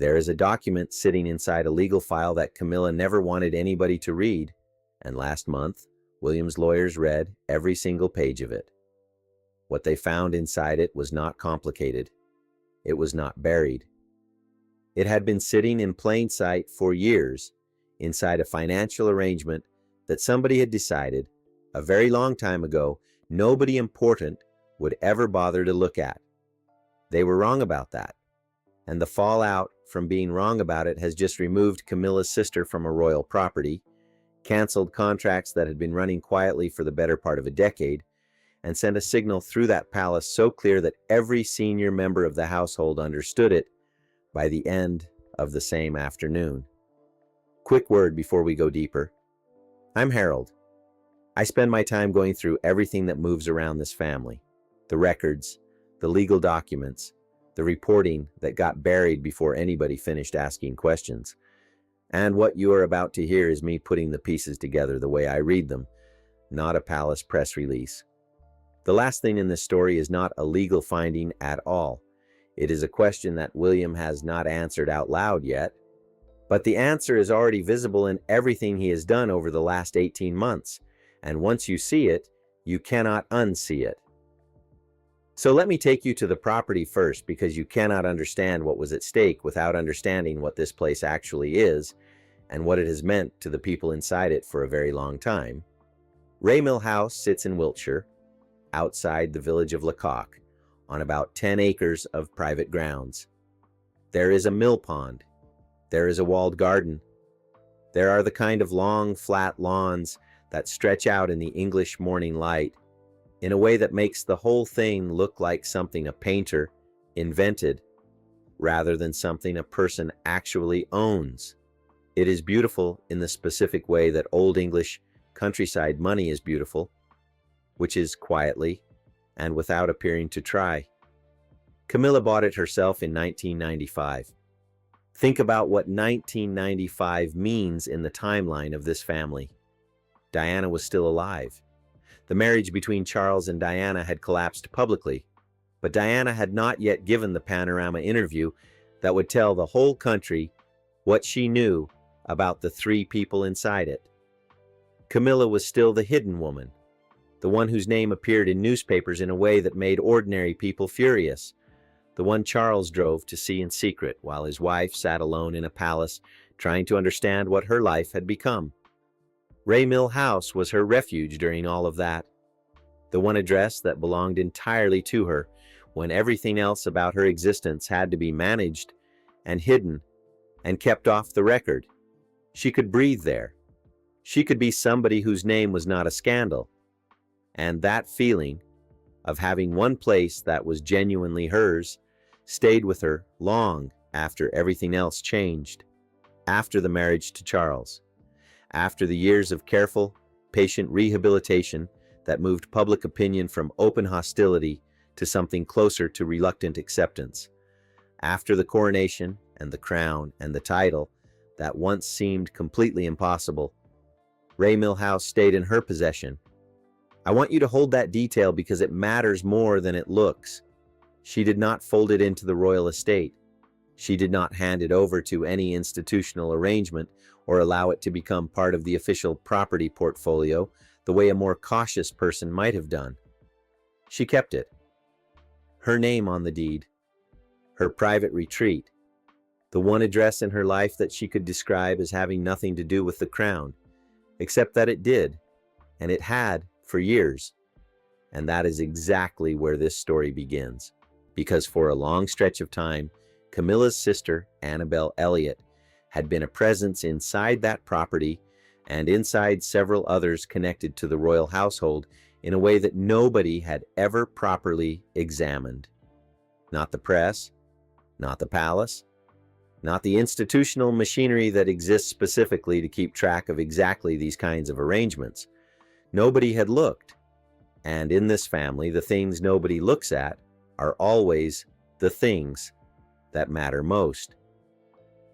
There is a document sitting inside a legal file that Camilla never wanted anybody to read, and last month, William's lawyers read every single page of it. What they found inside it was not complicated. It was not buried. It had been sitting in plain sight for years inside a financial arrangement that somebody had decided, a very long time ago, nobody important would ever bother to look at. They were wrong about that, and the fallout from being wrong about it has just removed Camilla's sister from a royal property, canceled contracts that had been running quietly for the better part of a decade, and sent a signal through that palace so clear that every senior member of the household understood it by the end of the same afternoon. Quick word before we go deeper. I'm Harold. I spend my time going through everything that moves around this family. The records, the legal documents, the reporting that got buried before anybody finished asking questions. And what you are about to hear is me putting the pieces together the way I read them, not a palace press release. The last thing in this story is not a legal finding at all. It is a question that William has not answered out loud yet, but the answer is already visible in everything he has done over the last 18 months, and once you see it, you cannot unsee it. So let me take you to the property first, because you cannot understand what was at stake without understanding what this place actually is and what it has meant to the people inside it for a very long time. Raymill House sits in Wiltshire, outside the village of Lecoq, on about 10 acres of private grounds. There is a mill pond. There is a walled garden. There are the kind of long, flat lawns that stretch out in the English morning light in a way that makes the whole thing look like something a painter invented rather than something a person actually owns. It is beautiful in the specific way that Old English countryside money is beautiful, which is quietly and without appearing to try. Camilla bought it herself in 1995. Think about what 1995 means in the timeline of this family. Diana was still alive. The marriage between Charles and Diana had collapsed publicly, but Diana had not yet given the Panorama interview that would tell the whole country what she knew about the three people inside it. Camilla was still the hidden woman, the one whose name appeared in newspapers in a way that made ordinary people furious, the one Charles drove to see in secret while his wife sat alone in a palace trying to understand what her life had become. Raymill House was her refuge during all of that, the one address that belonged entirely to her when everything else about her existence had to be managed and hidden and kept off the record. She could breathe there. She could be somebody whose name was not a scandal. And that feeling of having one place that was genuinely hers stayed with her long after everything else changed, after the marriage to Charles, after the years of careful, patient rehabilitation that moved public opinion from open hostility to something closer to reluctant acceptance, after the coronation and the crown and the title that once seemed completely impossible. Raymill House stayed in her possession. I want you to hold that detail because it matters more than it looks. She did not fold it into the royal estate. She did not hand it over to any institutional arrangement or allow it to become part of the official property portfolio the way a more cautious person might have done. She kept it. Her name on the deed. Her private retreat. The one address in her life that she could describe as having nothing to do with the crown, except that it did, and it had for years. And that is exactly where this story begins, because for a long stretch of time, Camilla's sister, Annabelle Elliot, had been a presence inside that property and inside several others connected to the royal household in a way that nobody had ever properly examined. Not the press, not the palace, not the institutional machinery that exists specifically to keep track of exactly these kinds of arrangements. Nobody had looked. And in this family, the things nobody looks at are always the things that matter most.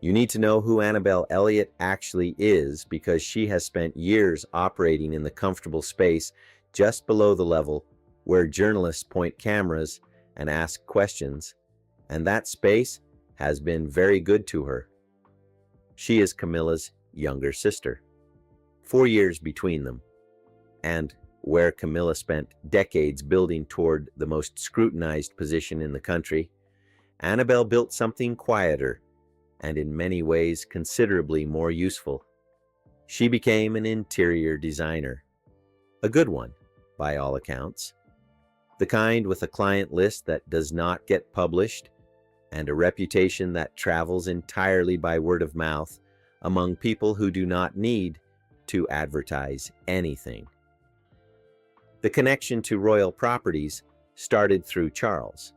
You need to know who Annabelle Elliot actually is because she has spent years operating in the comfortable space just below the level where journalists point cameras and ask questions, and that space has been very good to her. She is Camilla's younger sister, 4 years between them, and where Camilla spent decades building toward the most scrutinized position in the country, Annabelle built something quieter and in many ways considerably more useful. She became an interior designer, a good one, by all accounts, the kind with a client list that does not get published and a reputation that travels entirely by word of mouth among people who do not need to advertise anything. The connection to royal properties started through Charles.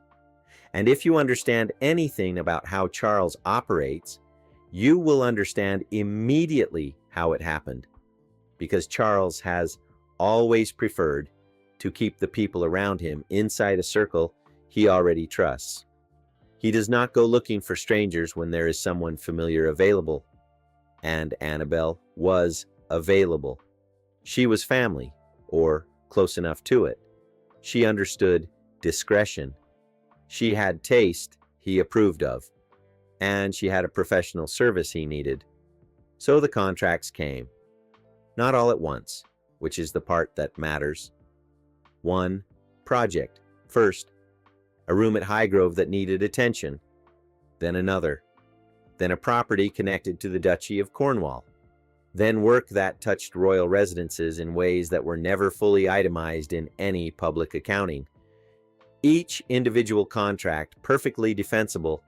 And if you understand anything about how Charles operates, you will understand immediately how it happened, because Charles has always preferred to keep the people around him inside a circle he already trusts. He does not go looking for strangers when there is someone familiar available, and Annabelle was available. She was family, or close enough to it. She understood discretion. She had taste he approved of, and she had a professional service he needed. So the contracts came. Not all at once, which is the part that matters. One project first, a room at Highgrove that needed attention, then another, then a property connected to the Duchy of Cornwall, then work that touched royal residences in ways that were never fully itemized in any public accounting. Each individual contract perfectly defensible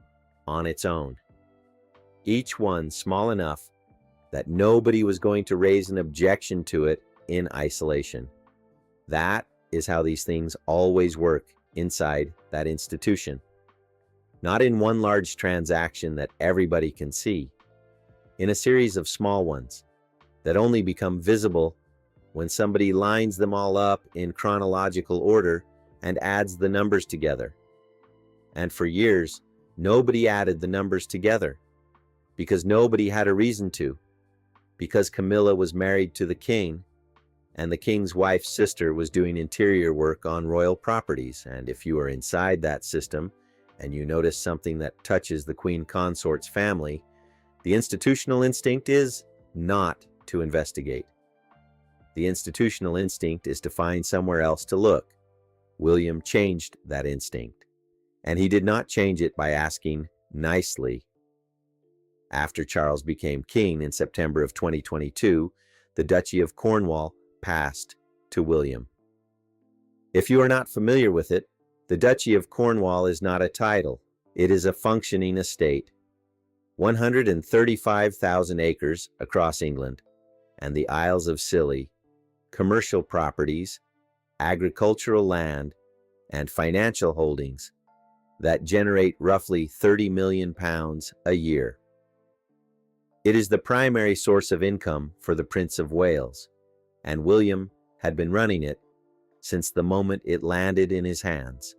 on its own. Each one small enough that nobody was going to raise an objection to it in isolation. That is how these things always work inside that institution. Not in one large transaction that everybody can see, in a series of small ones that only become visible when somebody lines them all up in chronological order and adds the numbers together. And for years, nobody added the numbers together, because nobody had a reason to, because Camilla was married to the king, and the king's wife's sister was doing interior work on royal properties. And if you are inside that system and you notice something that touches the queen consort's family, the institutional instinct is not to investigate. The institutional instinct is to find somewhere else to look. William changed that instinct, and he did not change it by asking nicely. After Charles became king in September of 2022, the Duchy of Cornwall passed to William. If you are not familiar with it, the Duchy of Cornwall is not a title. It is a functioning estate. 135,000 acres across England and the Isles of Scilly, commercial properties, agricultural land, and financial holdings that generate roughly £30 million a year. It is the primary source of income for the Prince of Wales, and William had been running it since the moment it landed in his hands.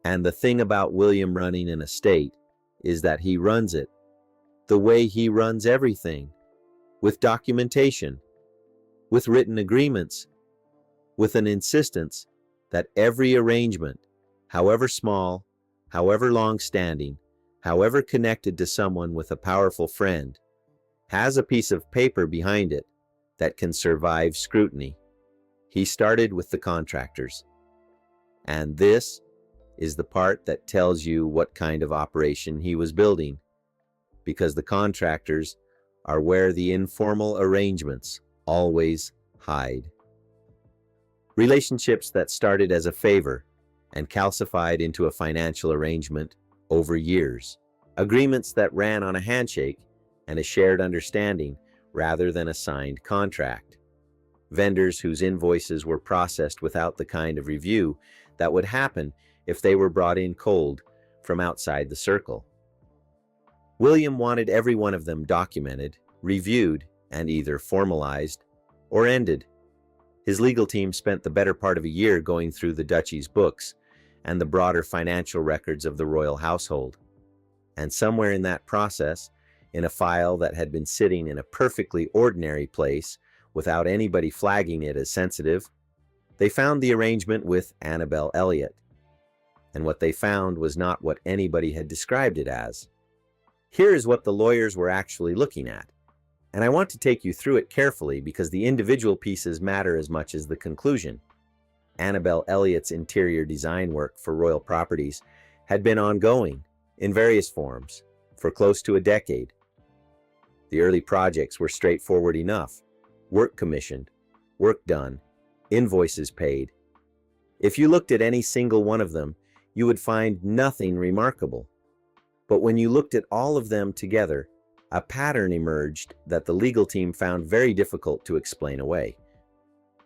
And the thing about William running an estate is that he runs it the way he runs everything, with documentation, with written agreements, with an insistence that every arrangement, however small, however long-standing, however connected to someone with a powerful friend, has a piece of paper behind it that can survive scrutiny. He started with the contractors. And this is the part that tells you what kind of operation he was building, because the contractors are where the informal arrangements always hide. Relationships that started as a favor and calcified into a financial arrangement over years. Agreements that ran on a handshake and a shared understanding rather than a signed contract. Vendors whose invoices were processed without the kind of review that would happen if they were brought in cold from outside the circle. William wanted every one of them documented, reviewed, and either formalized or ended. His legal team spent the better part of a year going through the duchy's books and the broader financial records of the royal household. And somewhere in that process, in a file that had been sitting in a perfectly ordinary place without anybody flagging it as sensitive, they found the arrangement with Annabelle Elliot. And what they found was not what anybody had described it as. Here is what the lawyers were actually looking at, and I want to take you through it carefully because the individual pieces matter as much as the conclusion. Annabelle Elliot's interior design work for royal properties had been ongoing, in various forms, for close to a decade. The early projects were straightforward enough: work commissioned, work done, invoices paid. If you looked at any single one of them, you would find nothing remarkable. But when you looked at all of them together, a pattern emerged that the legal team found very difficult to explain away.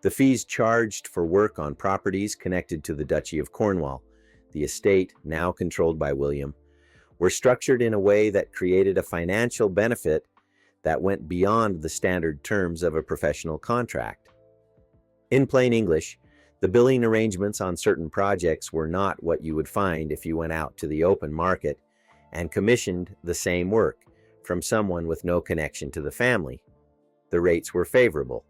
The fees charged for work on properties connected to the Duchy of Cornwall, the estate now controlled by William, were structured in a way that created a financial benefit that went beyond the standard terms of a professional contract. In plain English, the billing arrangements on certain projects were not what you would find if you went out to the open market and commissioned the same work from someone with no connection to the family. The rates were favorable.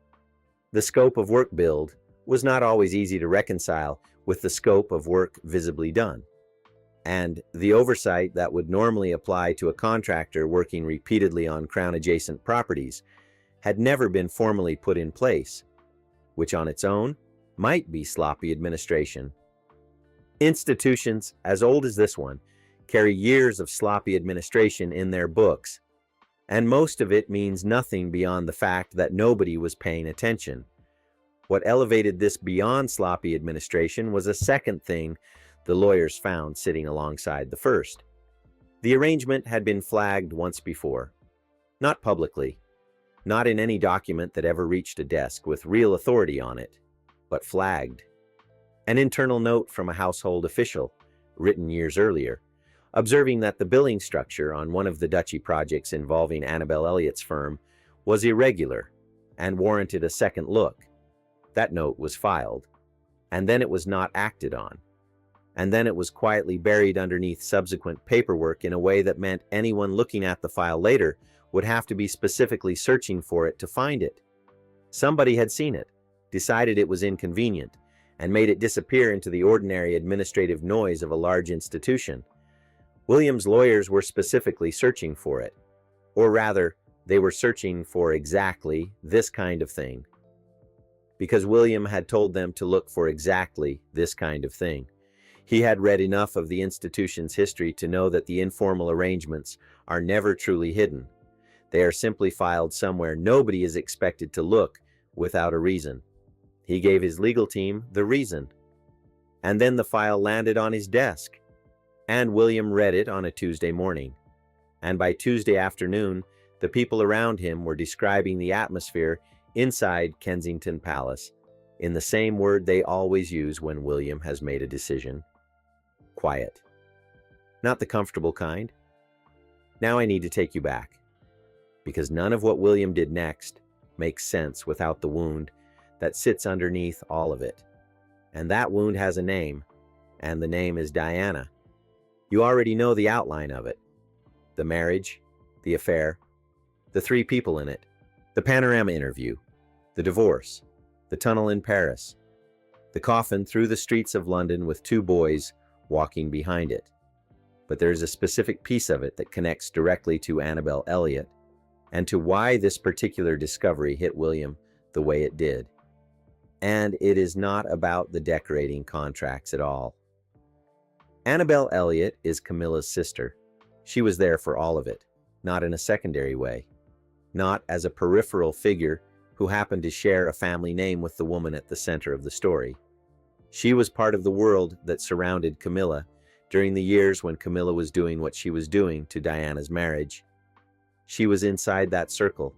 The scope of work billed was not always easy to reconcile with the scope of work visibly done, and the oversight that would normally apply to a contractor working repeatedly on Crown-adjacent properties had never been formally put in place, which on its own might be sloppy administration. Institutions as old as this one carry years of sloppy administration in their books, and most of it means nothing beyond the fact that nobody was paying attention. What elevated this beyond sloppy administration was a second thing the lawyers found sitting alongside the first. The arrangement had been flagged once before. Not publicly, not in any document that ever reached a desk with real authority on it, but flagged. An internal note from a household official, written years earlier, observing that the billing structure on one of the duchy projects involving Annabelle Elliot's firm was irregular and warranted a second look. That note was filed, and then it was not acted on. And then it was quietly buried underneath subsequent paperwork in a way that meant anyone looking at the file later would have to be specifically searching for it to find it. Somebody had seen it, decided it was inconvenient, and made it disappear into the ordinary administrative noise of a large institution. William's lawyers were specifically searching for it, or rather, they were searching for exactly this kind of thing. Because William had told them to look for exactly this kind of thing. He had read enough of the institution's history to know that the informal arrangements are never truly hidden. They are simply filed somewhere nobody is expected to look without a reason. He gave his legal team the reason. And then the file landed on his desk. And William read it on a Tuesday morning. And by Tuesday afternoon, the people around him were describing the atmosphere inside Kensington Palace in the same word they always use when William has made a decision: quiet. Not the comfortable kind. Now I need to take you back, because none of what William did next makes sense without the wound that sits underneath all of it. And that wound has a name, and the name is Diana. You already know the outline of it: the marriage, the affair, the three people in it, the panorama interview, the divorce, the tunnel in Paris, the coffin through the streets of London with two boys walking behind it. But there's a specific piece of it that connects directly to Annabelle Elliot and to why this particular discovery hit William the way it did. And it is not about the decorating contracts at all. Annabelle Elliot is Camilla's sister. She was there for all of it, not in a secondary way, not as a peripheral figure who happened to share a family name with the woman at the center of the story. She was part of the world that surrounded Camilla during the years when Camilla was doing what she was doing to Diana's marriage. She was inside that circle.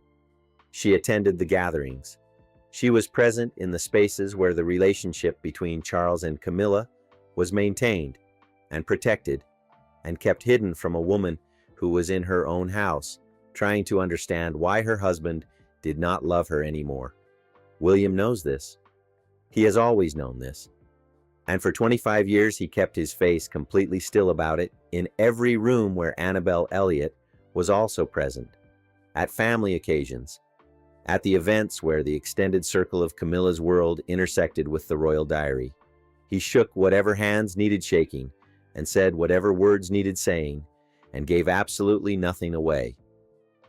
She attended the gatherings. She was present in the spaces where the relationship between Charles and Camilla was maintained and protected and kept hidden from a woman who was in her own house, trying to understand why her husband did not love her anymore. William knows this. He has always known this. And for 25 years he kept his face completely still about it in every room where Annabelle Elliot was also present, at family occasions, at the events where the extended circle of Camilla's world intersected with the royal diary. He shook whatever hands needed shaking and said whatever words needed saying, and gave absolutely nothing away.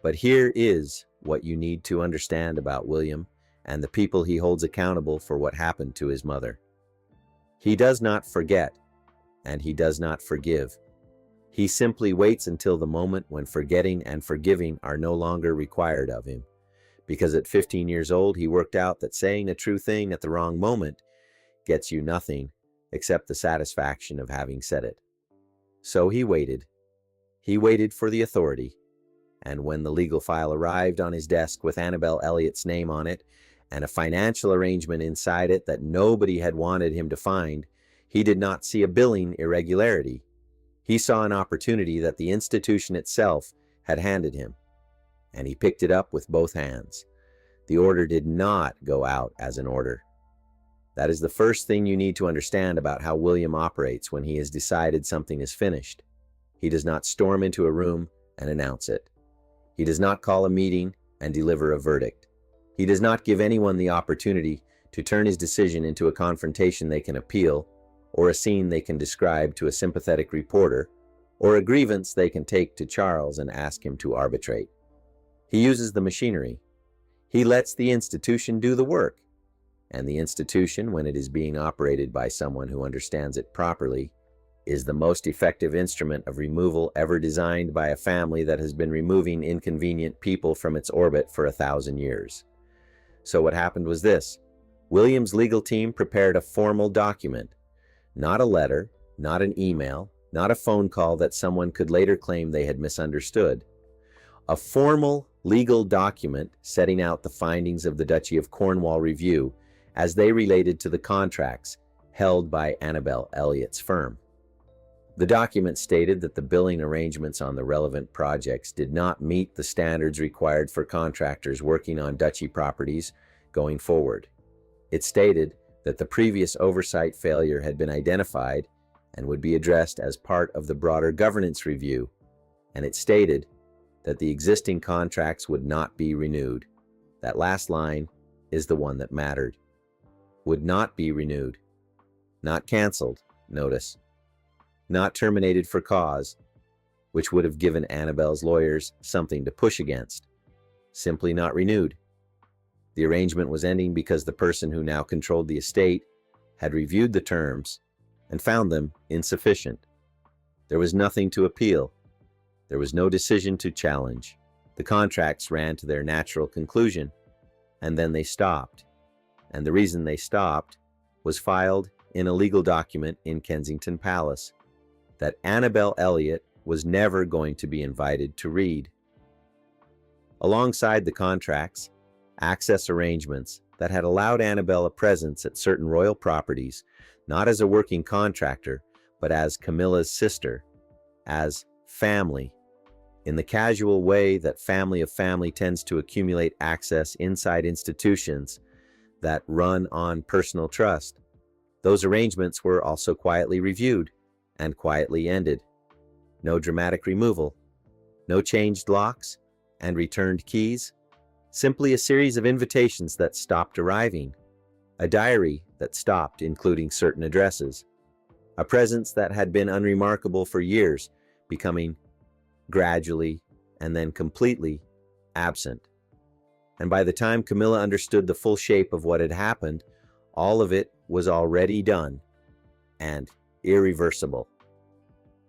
But here is what you need to understand about William and the people he holds accountable for what happened to his mother. He does not forget, and he does not forgive. He simply waits until the moment when forgetting and forgiving are no longer required of him. Because at 15 years old, he worked out that saying a true thing at the wrong moment gets you nothing except the satisfaction of having said it. So he waited. He waited for the authority. And when the legal file arrived on his desk with Annabelle Elliot's name on it and a financial arrangement inside it that nobody had wanted him to find, he did not see a billing irregularity. He saw an opportunity that the institution itself had handed him, and he picked it up with both hands. The order did not go out as an order. That is the first thing you need to understand about how William operates when he has decided something is finished. He does not storm into a room and announce it. He does not call a meeting and deliver a verdict. He does not give anyone the opportunity to turn his decision into a confrontation they can appeal, or a scene they can describe to a sympathetic reporter, or a grievance they can take to Charles and ask him to arbitrate. He uses the machinery. He lets the institution do the work. And the institution, when it is being operated by someone who understands it properly, is the most effective instrument of removal ever designed by a family that has been removing inconvenient people from its orbit for 1,000 years. So what happened was this. William's legal team prepared a formal document, not a letter, not an email, not a phone call that someone could later claim they had misunderstood. A formal legal document setting out the findings of the Duchy of Cornwall review as they related to the contracts held by Annabelle Elliot's firm. The document stated that the billing arrangements on the relevant projects did not meet the standards required for contractors working on Duchy properties going forward. It stated that the previous oversight failure had been identified and would be addressed as part of the broader governance review, and it stated that the existing contracts would not be renewed. That last line is the one that mattered. Would not be renewed. Not canceled, notice. Not terminated for cause, which would have given Annabelle's lawyers something to push against. Simply not renewed. The arrangement was ending because the person who now controlled the estate had reviewed the terms and found them insufficient. There was nothing to appeal. There was no decision to challenge. The contracts ran to their natural conclusion, and then they stopped. And the reason they stopped was filed in a legal document in Kensington Palace that Annabelle Elliot was never going to be invited to read. Alongside the contracts, access arrangements that had allowed Annabelle a presence at certain royal properties, not as a working contractor, but as Camilla's sister, as family, in the casual way that family of family tends to accumulate access inside institutions that run on personal trust. Those arrangements were also quietly reviewed and quietly ended. No dramatic removal, no changed locks and returned keys, simply a series of invitations that stopped arriving, a diary that stopped including certain addresses, a presence that had been unremarkable for years, becoming gradually and then completely absent. And by the time Camilla understood the full shape of what had happened, all of it was already done and irreversible.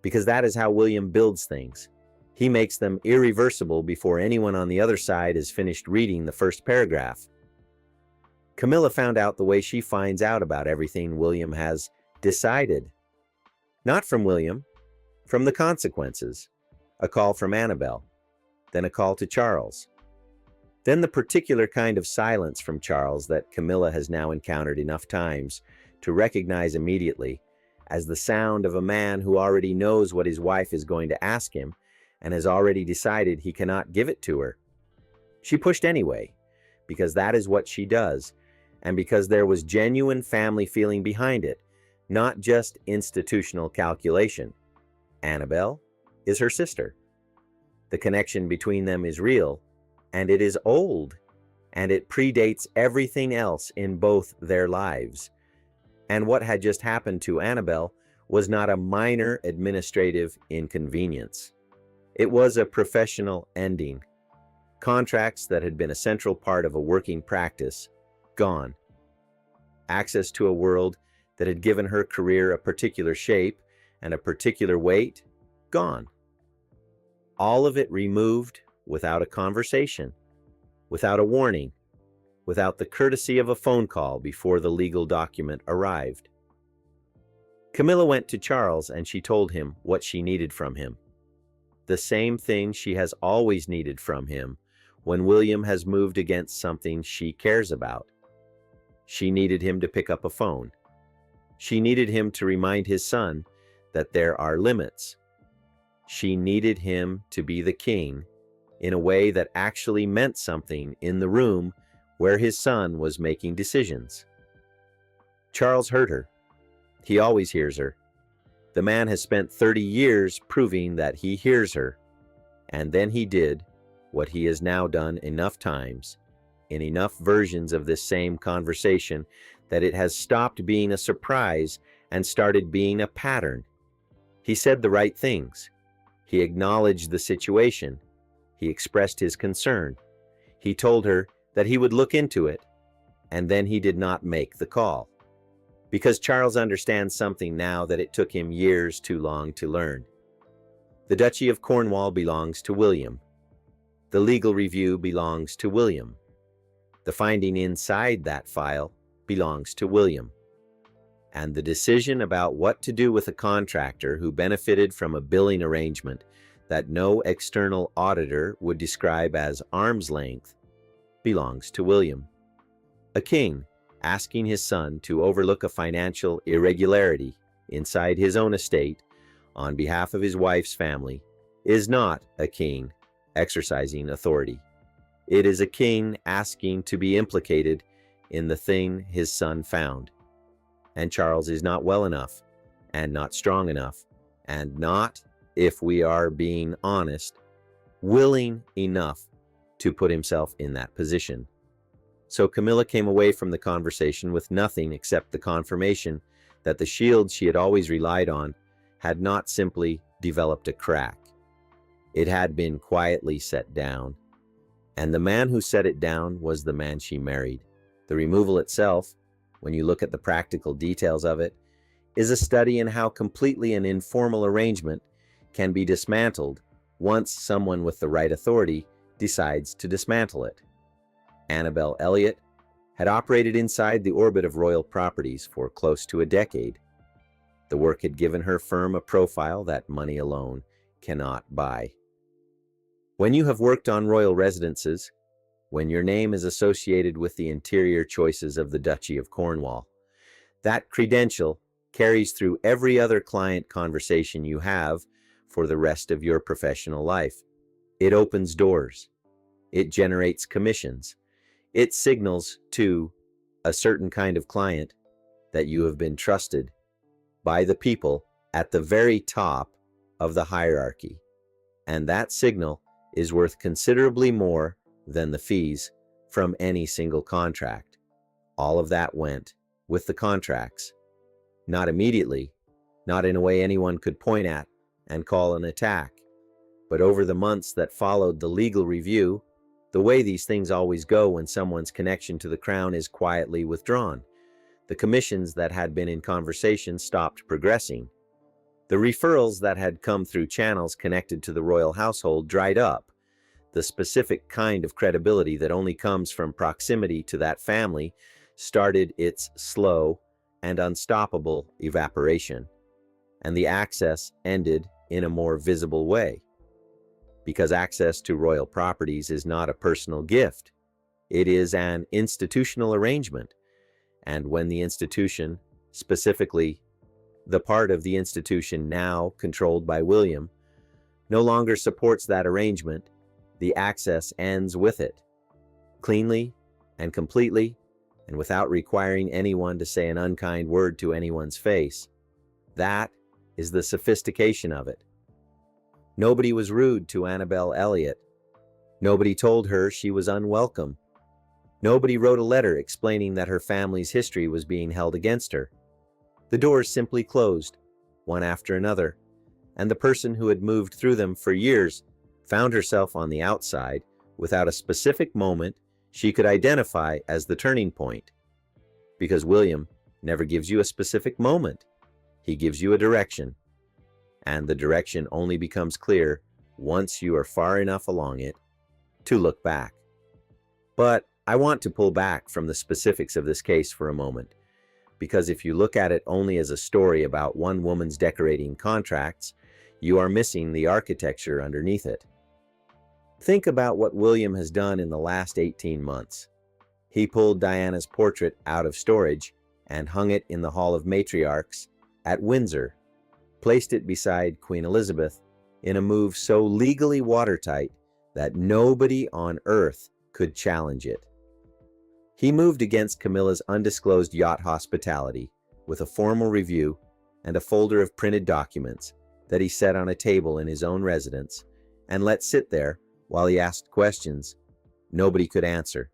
Because that is how William builds things. He makes them irreversible before anyone on the other side has finished reading the first paragraph. Camilla found out the way she finds out about everything William has decided. Not from William, from the consequences. A call from Annabelle, then a call to Charles. Then the particular kind of silence from Charles that Camilla has now encountered enough times to recognize immediately as the sound of a man who already knows what his wife is going to ask him and has already decided he cannot give it to her. She pushed anyway, because that is what she does, and because there was genuine family feeling behind it, not just institutional calculation. Annabelle is her sister. The connection between them is real, and it is old, and it predates everything else in both their lives. And what had just happened to Annabelle was not a minor administrative inconvenience. It was a professional ending. Contracts that had been a central part of a working practice, gone. Access to a world that had given her career a particular shape and a particular weight, gone. All of it removed without a conversation, without a warning, without the courtesy of a phone call before the legal document arrived. Camilla went to Charles and she told him what she needed from him. The same thing she has always needed from him when William has moved against something she cares about. She needed him to pick up a phone. She needed him to remind his son that there are limits. She needed him to be the king in a way that actually meant something in the room where his son was making decisions. Charles heard her. He always hears her. The man has spent 30 years proving that he hears her. And then he did what he has now done enough times, in enough versions of this same conversation, that it has stopped being a surprise and started being a pattern. He said the right things. He acknowledged the situation. He expressed his concern. He told her that he would look into it, and then he did not make the call. Because Charles understands something now that it took him years too long to learn. The Duchy of Cornwall belongs to William. The legal review belongs to William. The finding inside that file belongs to William. And the decision about what to do with a contractor who benefited from a billing arrangement that no external auditor would describe as arm's length belongs to William. A king asking his son to overlook a financial irregularity inside his own estate on behalf of his wife's family is not a king exercising authority. It is a king asking to be implicated in the thing his son found. And Charles is not well enough, and not strong enough, and not, if we are being honest, willing enough to put himself in that position. So Camilla came away from the conversation with nothing except the confirmation that the shield she had always relied on had not simply developed a crack. It had been quietly set down. And the man who set it down was the man she married. The removal itself, when you look at the practical details of it, is a study in how completely an informal arrangement can be dismantled once someone with the right authority decides to dismantle it. Annabelle Elliot had operated inside the orbit of royal properties for close to a decade. The work had given her firm a profile that money alone cannot buy. When you have worked on royal residences, when your name is associated with the interior choices of the Duchy of Cornwall, that credential carries through every other client conversation you have for the rest of your professional life. It opens doors. It generates commissions. It signals to a certain kind of client that you have been trusted by the people at the very top of the hierarchy. And that signal is worth considerably more than the fees from any single contract. All of that went with the contracts. Not immediately, not in a way anyone could point at and call an attack, but over the months that followed the legal review, the way these things always go when someone's connection to the crown is quietly withdrawn. The commissions that had been in conversation stopped progressing. The referrals that had come through channels connected to the royal household dried up. The specific kind of credibility that only comes from proximity to that family started its slow and unstoppable evaporation, and the access ended in a more visible way. Because access to royal properties is not a personal gift, it is an institutional arrangement, and when the institution, specifically the part of the institution now controlled by William, no longer supports that arrangement, the access ends with it, cleanly and completely, and without requiring anyone to say an unkind word to anyone's face. That is the sophistication of it. Nobody was rude to Annabelle Elliot. Nobody told her she was unwelcome. Nobody wrote a letter explaining that her family's history was being held against her. The doors simply closed, one after another, and the person who had moved through them for years found herself on the outside without a specific moment she could identify as the turning point. Because William never gives you a specific moment. He gives you a direction, and the direction only becomes clear once you are far enough along it to look back. But I want to pull back from the specifics of this case for a moment, because if you look at it only as a story about one woman's decorating contracts, you are missing the architecture underneath it. Think about what William has done in the last 18 months. He pulled Diana's portrait out of storage and hung it in the Hall of Matriarchs at Windsor, placed it beside Queen Elizabeth in a move so legally watertight that nobody on earth could challenge it. He moved against Camilla's undisclosed yacht hospitality with a formal review and a folder of printed documents that he set on a table in his own residence and let sit there while he asked questions nobody could answer.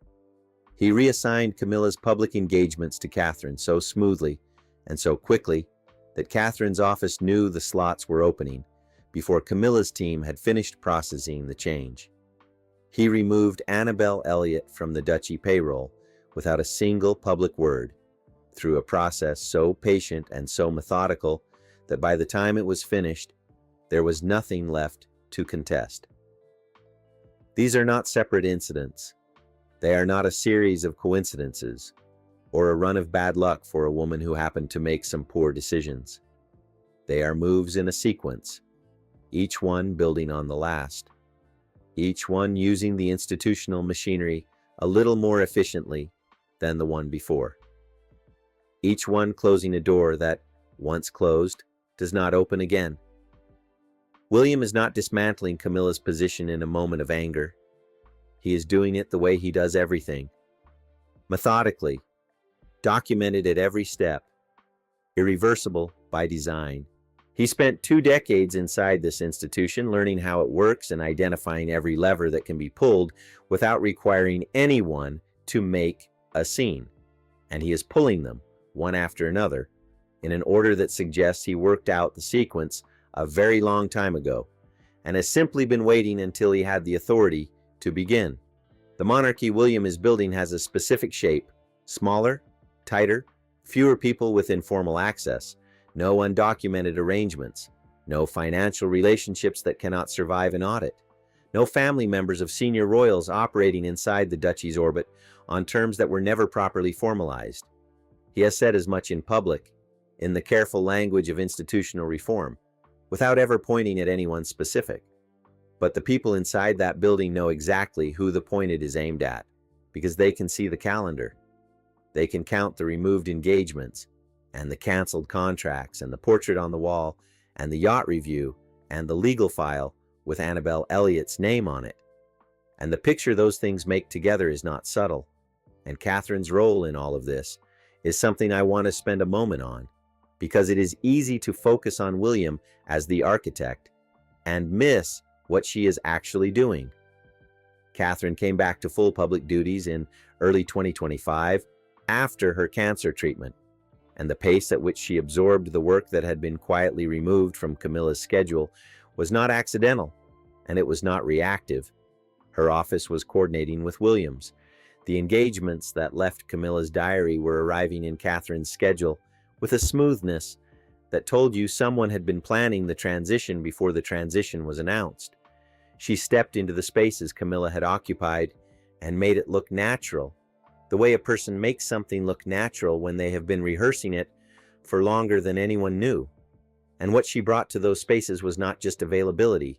He reassigned Camilla's public engagements to Catherine so smoothly and so quickly that Catherine's office knew the slots were opening before Camilla's team had finished processing the change. He removed Annabelle Elliot from the duchy payroll without a single public word, through a process so patient and so methodical that by the time it was finished, there was nothing left to contest. These are not separate incidents. They are not a series of coincidences or a run of bad luck for a woman who happened to make some poor decisions. They are moves in a sequence, each one building on the last, each one using the institutional machinery a little more efficiently than the one before. Each one closing a door that, once closed, does not open again. William is not dismantling Camilla's position in a moment of anger. He is doing it the way he does everything. Methodically, documented at every step, irreversible by design. He spent 2 decades inside this institution learning how it works and identifying every lever that can be pulled without requiring anyone to make a scene. And he is pulling them, one after another, in an order that suggests he worked out the sequence a very long time ago, and has simply been waiting until he had the authority to begin. The monarchy William is building has a specific shape: smaller, tighter, fewer people with informal access, no undocumented arrangements, no financial relationships that cannot survive an audit, no family members of senior royals operating inside the duchy's orbit on terms that were never properly formalized. He has said as much in public, in the careful language of institutional reform, without ever pointing at anyone specific. But the people inside that building know exactly who the pointed is aimed at, because they can see the calendar. They can count the removed engagements, and the canceled contracts, and the portrait on the wall, and the yacht review, and the legal file with Annabelle Elliot's name on it. And the picture those things make together is not subtle, and Catherine's role in all of this is something I want to spend a moment on, because it is easy to focus on William as the architect and miss what she is actually doing. Catherine came back to full public duties in early 2025 after her cancer treatment, and the pace at which she absorbed the work that had been quietly removed from Camilla's schedule was not accidental, and it was not reactive. Her office was coordinating with William's. The engagements that left Camilla's diary were arriving in Catherine's schedule with a smoothness that told you someone had been planning the transition before the transition was announced. She stepped into the spaces Camilla had occupied and made it look natural, the way a person makes something look natural when they have been rehearsing it for longer than anyone knew. And what she brought to those spaces was not just availability.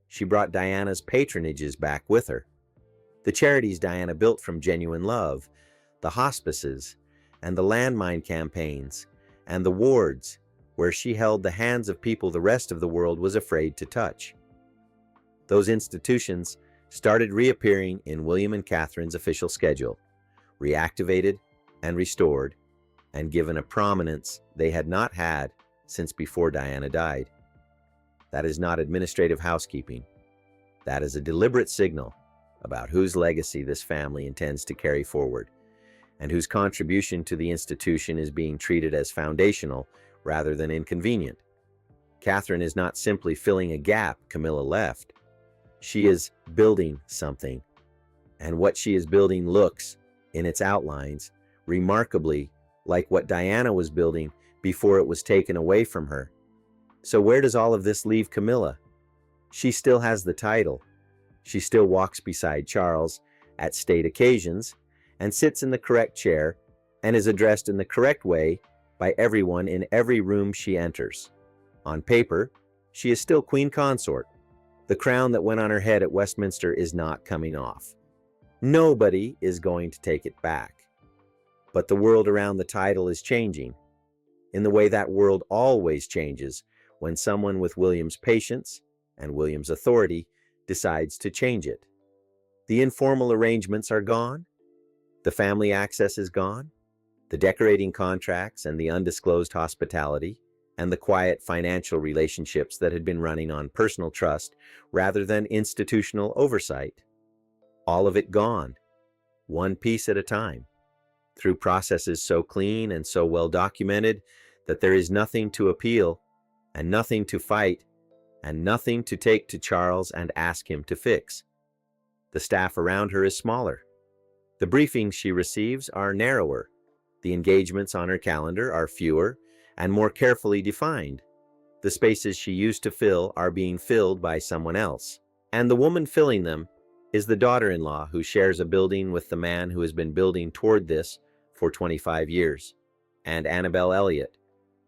She brought Diana's patronages back with her. The charities Diana built from genuine love, the hospices, and the landmine campaigns, and the wards, where she held the hands of people the rest of the world was afraid to touch. Those institutions started reappearing in William and Catherine's official schedule, reactivated and restored, and given a prominence they had not had since before Diana died. That is not administrative housekeeping. That is a deliberate signal about whose legacy this family intends to carry forward, and whose contribution to the institution is being treated as foundational rather than inconvenient. Catherine is not simply filling a gap Camilla left. She is building something, and what she is building looks, in its outlines, remarkably like what Diana was building before it was taken away from her. So where does all of this leave Camilla? She still has the title. She still walks beside Charles at state occasions and sits in the correct chair and is addressed in the correct way by everyone in every room she enters. On paper, she is still Queen Consort. The crown that went on her head at Westminster is not coming off. Nobody is going to take it back. But the world around the title is changing, in the way that world always changes when someone with William's patience and William's authority decides to change it. The informal arrangements are gone. The family access is gone. The decorating contracts and the undisclosed hospitality and the quiet financial relationships that had been running on personal trust rather than institutional oversight. All of it gone, one piece at a time, through processes so clean and so well documented that there is nothing to appeal and nothing to fight and nothing to take to Charles and ask him to fix. The staff around her is smaller. The briefings she receives are narrower. The engagements on her calendar are fewer and more carefully defined. The spaces she used to fill are being filled by someone else. And the woman filling them is the daughter-in-law who shares a building with the man who has been building toward this for 25 years, and Annabelle Elliot,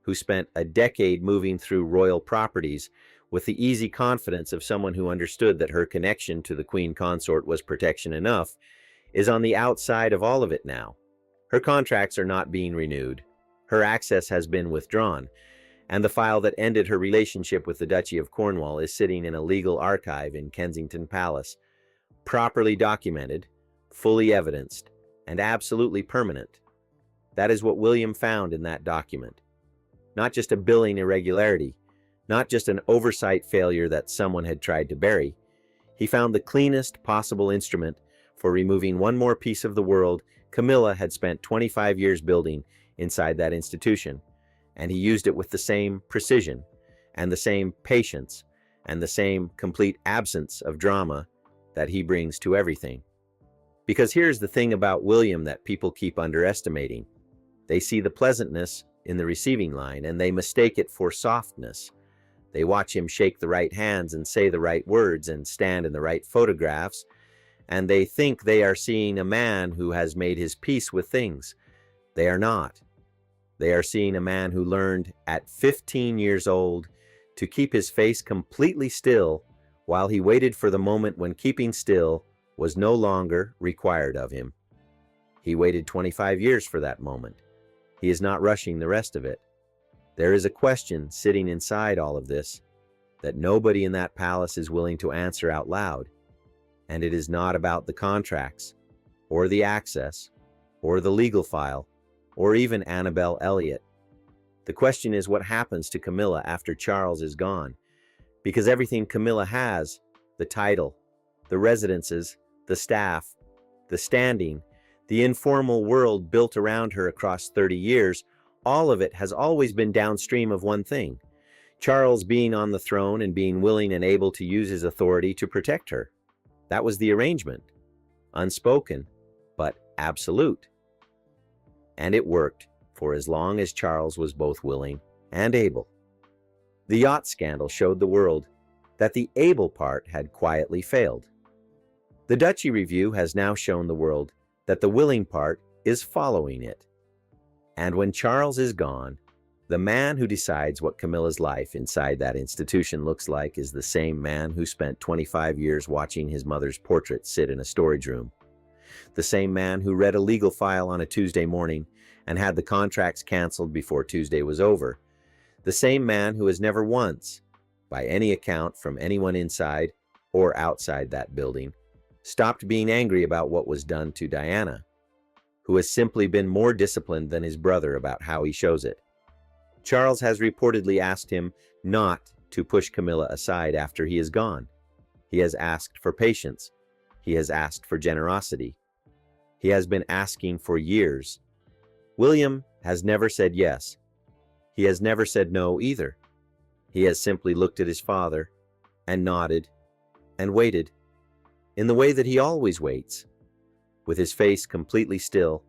who spent a decade moving through royal properties with the easy confidence of someone who understood that her connection to the Queen Consort was protection enough, is on the outside of all of it now. Her contracts are not being renewed. Her access has been withdrawn, and the file that ended her relationship with the Duchy of Cornwall is sitting in a legal archive in Kensington Palace, properly documented, fully evidenced, and absolutely permanent. That is what William found in that document. Not just a billing irregularity, not just an oversight failure that someone had tried to bury. He found the cleanest possible instrument for removing one more piece of the world Camilla had spent 25 years building inside that institution, and he used it with the same precision and the same patience and the same complete absence of drama that he brings to everything. Because here's the thing about William that people keep underestimating. They see the pleasantness in the receiving line and they mistake it for softness. They watch him shake the right hands and say the right words and stand in the right photographs, and they think they are seeing a man who has made his peace with things. They are not. They are seeing a man who learned at 15 years old to keep his face completely still while he waited for the moment when keeping still was no longer required of him. He waited 25 years for that moment. He is not rushing the rest of it. There is a question sitting inside all of this that nobody in that palace is willing to answer out loud, and it is not about the contracts, or the access, or the legal file, or even Annabelle Elliot. The question is what happens to Camilla after Charles is gone, because everything Camilla has, the title, the residences, the staff, the standing, the informal world built around her across 30 years, all of it has always been downstream of one thing: Charles being on the throne and being willing and able to use his authority to protect her. That was the arrangement. Unspoken, but absolute. And it worked for as long as Charles was both willing and able. The yacht scandal showed the world that the able part had quietly failed. The Duchy Review has now shown the world that the willing part is following it. And when Charles is gone, the man who decides what Camilla's life inside that institution looks like is the same man who spent 25 years watching his mother's portrait sit in a storage room. The same man who read a legal file on a Tuesday morning and had the contracts canceled before Tuesday was over. The same man who has never once, by any account from anyone inside or outside that building, stopped being angry about what was done to Diana, who has simply been more disciplined than his brother about how he shows it. Charles has reportedly asked him not to push Camilla aside after he is gone. He has asked for patience. He has asked for generosity. He has been asking for years. William has never said yes. He has never said no either. He has simply looked at his father and nodded and waited in the way that he always waits, with his face completely still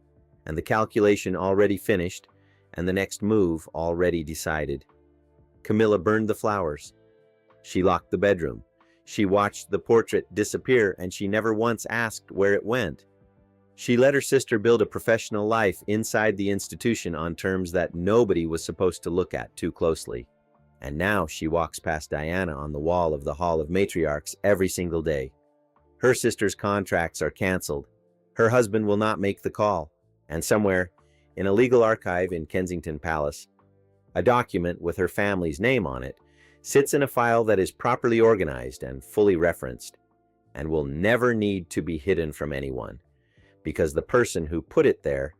and the calculation already finished and the next move already decided. Camilla burned the flowers. She locked the bedroom. She watched the portrait disappear, and she never once asked where it went. She let her sister build a professional life inside the institution on terms that nobody was supposed to look at too closely. And now she walks past Diana on the wall of the Hall of Matriarchs every single day. Her sister's contracts are canceled. Her husband will not make the call. And somewhere, in a legal archive in Kensington Palace, a document with her family's name on it sits in a file that is properly organized and fully referenced, and will never need to be hidden from anyone, because the person who put it there